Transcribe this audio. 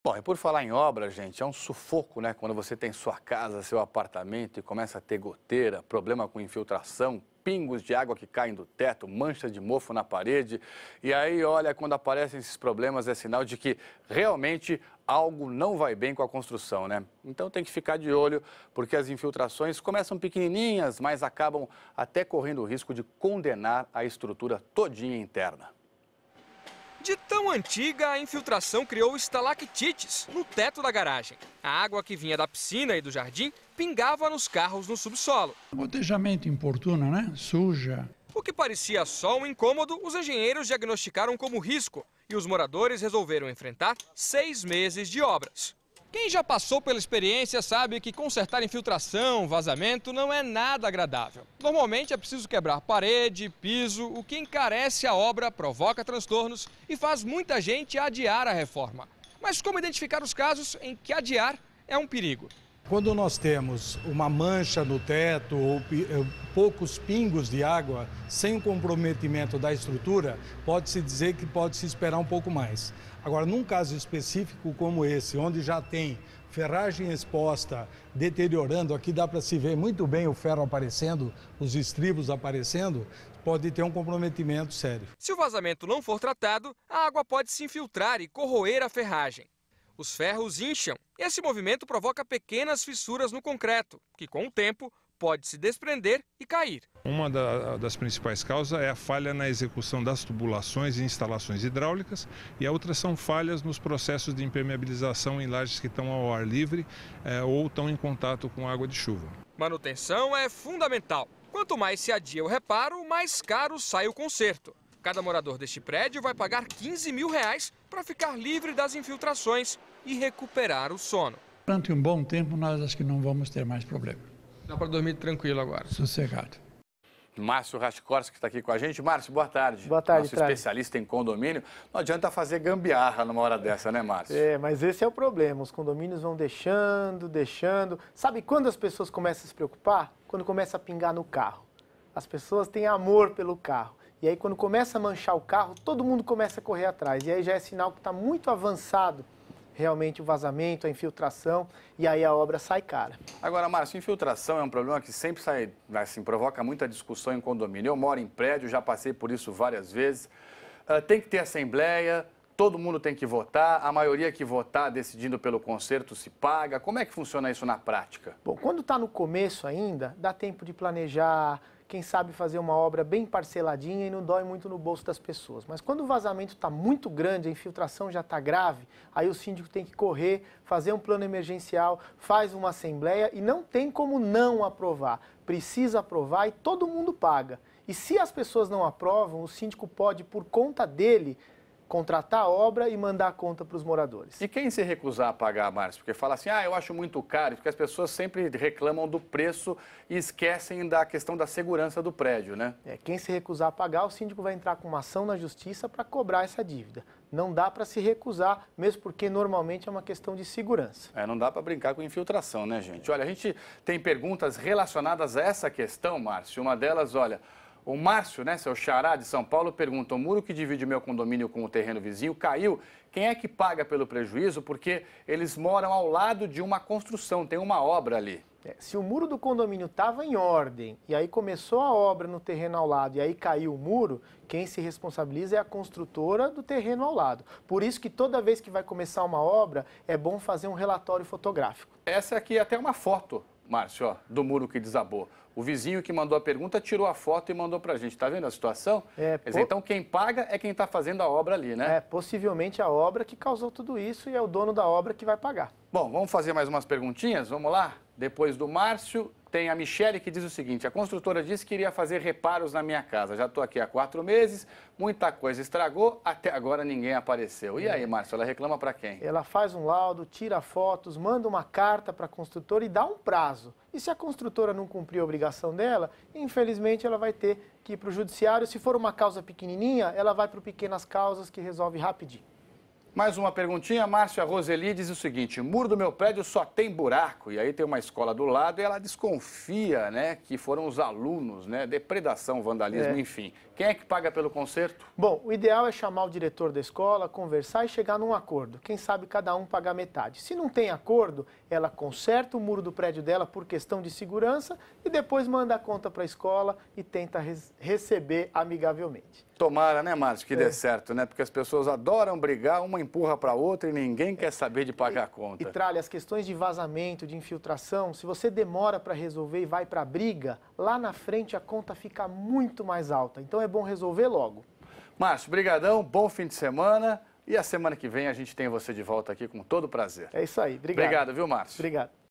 Bom, e por falar em obra, gente, é um sufoco, né? Quando você tem sua casa, seu apartamento e começa a ter goteira, problema com infiltração, pingos de água que caem do teto, mancha de mofo na parede. E aí, olha, quando aparecem esses problemas, é sinal de que realmente algo não vai bem com a construção, né? Então tem que ficar de olho, porque as infiltrações começam pequenininhas, mas acabam até correndo o risco de condenar a estrutura todinha interna. De tão antiga, a infiltração criou estalactites no teto da garagem. A água que vinha da piscina e do jardim pingava nos carros no subsolo. Gotejamento importuno, né? Suja. O que parecia só um incômodo, os engenheiros diagnosticaram como risco e os moradores resolveram enfrentar 6 meses de obras. Quem já passou pela experiência sabe que consertar infiltração, vazamento não é nada agradável. Normalmente é preciso quebrar parede, piso, o que encarece a obra, provoca transtornos e faz muita gente adiar a reforma. Mas como identificar os casos em que adiar é um perigo? Quando nós temos uma mancha no teto ou poucos pingos de água, sem o comprometimento da estrutura, pode-se dizer que pode-se esperar um pouco mais. Agora, num caso específico como esse, onde já tem ferragem exposta, deteriorando, aqui dá para se ver muito bem o ferro aparecendo, os estribos aparecendo, pode ter um comprometimento sério. Se o vazamento não for tratado, a água pode se infiltrar e corroer a ferragem. Os ferros incham e esse movimento provoca pequenas fissuras no concreto, que com o tempo pode se desprender e cair. Uma das principais causas é a falha na execução das tubulações e instalações hidráulicas e a outra são falhas nos processos de impermeabilização em lajes que estão ao ar livre ou estão em contato com água de chuva. Manutenção é fundamental. Quanto mais se adia o reparo, mais caro sai o conserto. Cada morador deste prédio vai pagar R$15 mil para ficar livre das infiltrações e recuperar o sono. Durante um bom tempo, nós acho que não vamos ter mais problema. Dá para dormir tranquilo agora. Sossegado. Márcio Raskorski está aqui com a gente. Márcio, boa tarde. Boa tarde, Nosso especialista em condomínio. Não adianta fazer gambiarra numa hora dessa, né, Márcio? Mas esse é o problema. Os condomínios vão deixando. Sabe quando as pessoas começam a se preocupar? Quando começa a pingar no carro. As pessoas têm amor pelo carro. E aí, quando começa a manchar o carro, todo mundo começa a correr atrás. E aí já é sinal que está muito avançado realmente o vazamento, a infiltração, e aí a obra sai cara. Agora, Márcio, infiltração é um problema que sempre sai, assim, provoca muita discussão em condomínio. Eu moro em prédio, já passei por isso várias vezes. Tem que ter assembleia, todo mundo tem que votar, a maioria que votar decidindo pelo conserto se paga. Como é que funciona isso na prática? Bom, quando está no começo ainda, dá tempo de planejar, quem sabe fazer uma obra bem parceladinha e não dói muito no bolso das pessoas. Mas quando o vazamento está muito grande, a infiltração já está grave, aí o síndico tem que correr, fazer um plano emergencial, faz uma assembleia e não tem como não aprovar. Precisa aprovar e todo mundo paga. E se as pessoas não aprovam, o síndico pode, por conta dele, contratar a obra e mandar a conta para os moradores. E quem se recusar a pagar, Márcio? Porque fala assim, eu acho muito caro, porque as pessoas sempre reclamam do preço e esquecem da questão da segurança do prédio, né? Quem se recusar a pagar, o síndico vai entrar com uma ação na justiça para cobrar essa dívida. Não dá para se recusar, mesmo porque normalmente é uma questão de segurança. Não dá para brincar com infiltração, né, gente? Olha, a gente tem perguntas relacionadas a essa questão, Márcio. Uma delas, olha... O Márcio, né, seu xará de São Paulo, pergunta: o muro que divide o meu condomínio com o terreno vizinho caiu. Quem é que paga pelo prejuízo? Porque eles moram ao lado de uma construção, tem uma obra ali. Se o muro do condomínio estava em ordem e aí começou a obra no terreno ao lado e aí caiu o muro, quem se responsabiliza é a construtora do terreno ao lado. Por isso que toda vez que vai começar uma obra, é bom fazer um relatório fotográfico. Essa aqui é até uma foto, Márcio, ó, do muro que desabou. O vizinho que mandou a pergunta tirou a foto e mandou pra gente. Tá vendo a situação? Quer dizer, então quem paga é quem está fazendo a obra ali, né? Possivelmente a obra que causou tudo isso e é o dono da obra que vai pagar. Bom, vamos fazer mais umas perguntinhas? Vamos lá? Depois do Márcio, tem a Michele que diz o seguinte: a construtora disse que iria fazer reparos na minha casa. Já estou aqui há 4 meses, muita coisa estragou, até agora ninguém apareceu. E aí, Márcio, ela reclama para quem? Ela faz um laudo, tira fotos, manda uma carta para a construtora e dá um prazo. E se a construtora não cumprir a obrigação dela, infelizmente ela vai ter que ir para o judiciário. Se for uma causa pequenininha, ela vai para o pequenas causas que resolve rapidinho. Mais uma perguntinha, Márcio. A Roseli diz o seguinte: o muro do meu prédio só tem buraco. E aí tem uma escola do lado e ela desconfia, né, que foram os alunos, né, depredação, vandalismo, enfim. Quem é que paga pelo conserto? Bom, o ideal é chamar o diretor da escola, conversar e chegar num acordo. Quem sabe cada um pagar metade. Se não tem acordo, ela conserta o muro do prédio dela por questão de segurança e depois manda a conta para a escola e tenta receber amigavelmente. Tomara, né, Márcio, que dê certo, né? Porque as pessoas adoram brigar, uma empurra para a outra e ninguém quer saber de pagar a conta. E Tralha, as questões de vazamento, de infiltração, se você demora para resolver e vai para a briga, lá na frente a conta fica muito mais alta. Então é bom resolver logo. Márcio, brigadão, bom fim de semana e a semana que vem a gente tem você de volta aqui com todo prazer. É isso aí, obrigado. Obrigado, viu, Márcio? Obrigado.